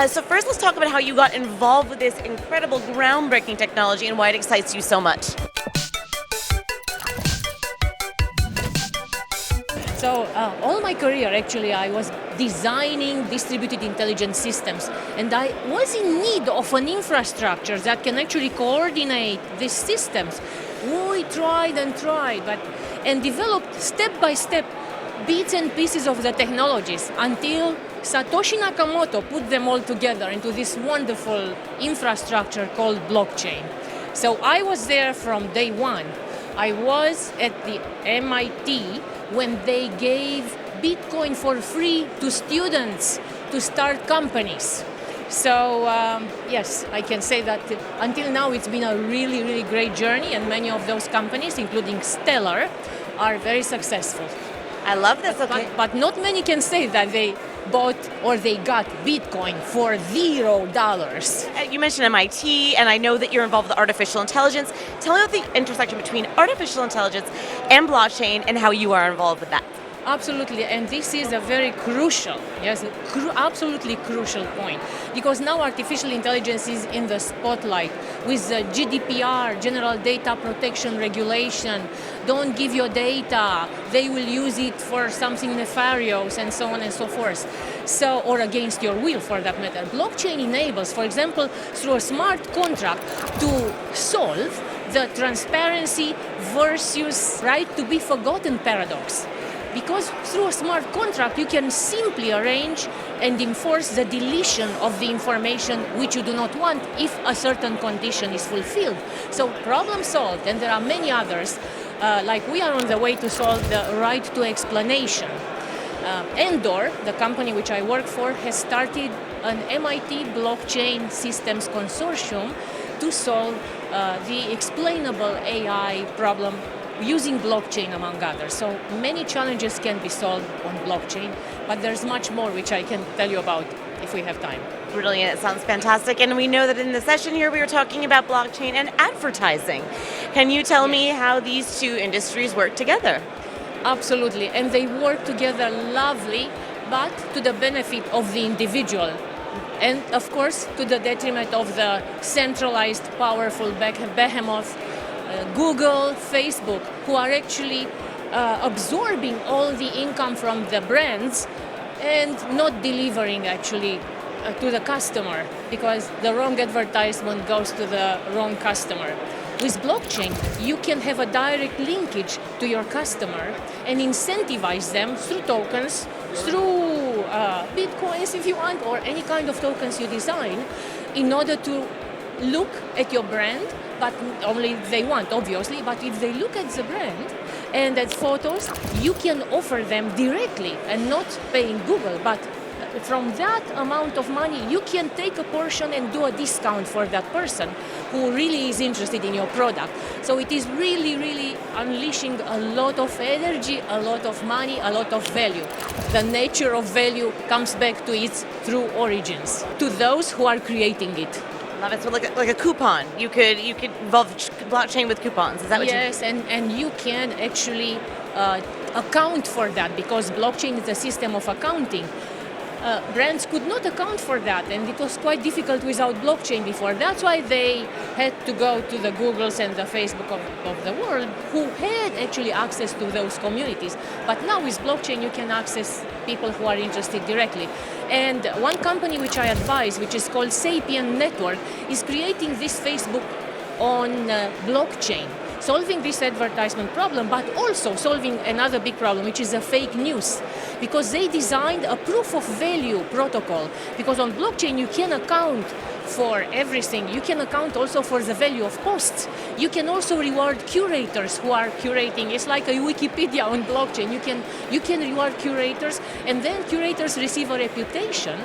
So first, let's talk about how you got involved with this incredible, groundbreaking technology and why it excites you so much. So all my career, actually, I was designing distributed intelligence systems, and I was in need of an infrastructure that can actually coordinate these systems. We tried and developed step by step bits and pieces of the technologies until Satoshi Nakamoto put them all together into this wonderful infrastructure called blockchain. So I was there from day one. I was at the MIT when they gave Bitcoin for free to students to start companies. So yes, I can say that until now it's been a really, really great journey, and many of those companies, including Stellar, are very successful. I love this. Okay. But not many can say that they bought or they got Bitcoin for $0. You mentioned MIT, and I know that you're involved with artificial intelligence. Tell me about the intersection between artificial intelligence and blockchain and how you are involved with that. Absolutely, and this is a very crucial, absolutely crucial point, because now artificial intelligence is in the spotlight with the GDPR, General Data Protection Regulation. Don't give your data, they will use it for something nefarious, and so on and so forth. So, or against your will, for that matter. Blockchain enables, for example, through a smart contract, to solve the transparency versus right to be forgotten paradox. Because through a smart contract, you can simply arrange and enforce the deletion of the information which you do not want if a certain condition is fulfilled. So problem solved, and there are many others, like we are on the way to solve the right to explanation. Endor, the company which I work for, has started an MIT blockchain systems consortium to solve the explainable AI problem using blockchain, among others. So many challenges can be solved on blockchain, but there's much more which I can tell you about if we have time. Brilliant. It sounds fantastic. And we know that in the session here we were talking about blockchain and advertising. Can you tell me how these two industries work together? Absolutely. And they work together lovely, but to the benefit of the individual. And of course, to the detriment of the centralized, powerful behemoth Google, Facebook, who are actually absorbing all the income from the brands and not delivering actually to the customer, because the wrong advertisement goes to the wrong customer. With blockchain, you can have a direct linkage to your customer and incentivize them through tokens, through bitcoins if you want, or any kind of tokens you design, in order to look at your brand, but only if they want, obviously. But if they look at the brand and at photos, you can offer them directly and not paying Google. But from that amount of money, you can take a portion and do a discount for that person who really is interested in your product. So it is really, really unleashing a lot of energy, a lot of money, a lot of value. The nature of value comes back to its true origins, to those who are creating it. Love it. So like a coupon. You could involve blockchain with coupons. Is that what Yes, and you can actually account for that, because blockchain is a system of accounting. Brands could not account for that, and it was quite difficult without blockchain before. That's why they had to go to the Googles and the Facebook of the world, who had actually access to those communities. But now with blockchain, you can access people who are interested directly. And one company which I advise, which is called Sapien Network, is creating this Facebook on blockchain, solving this advertisement problem, but also solving another big problem, which is a fake news, because they designed a proof of value protocol. Because on blockchain, you can account for everything. You can account also for the value of posts. You can also reward curators who are curating. It's like a Wikipedia on blockchain. You can reward curators, and then curators receive a reputation,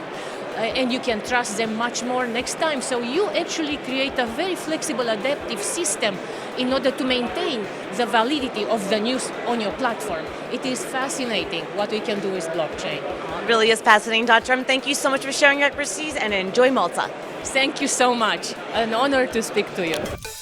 and you can trust them much more next time. So you actually create a very flexible, adaptive system in order to maintain the validity of the news on your platform. It is fascinating what we can do with blockchain. It really is fascinating, Dr. Thank you so much for sharing your expertise, and enjoy Malta. Thank you so much. An honor to speak to you.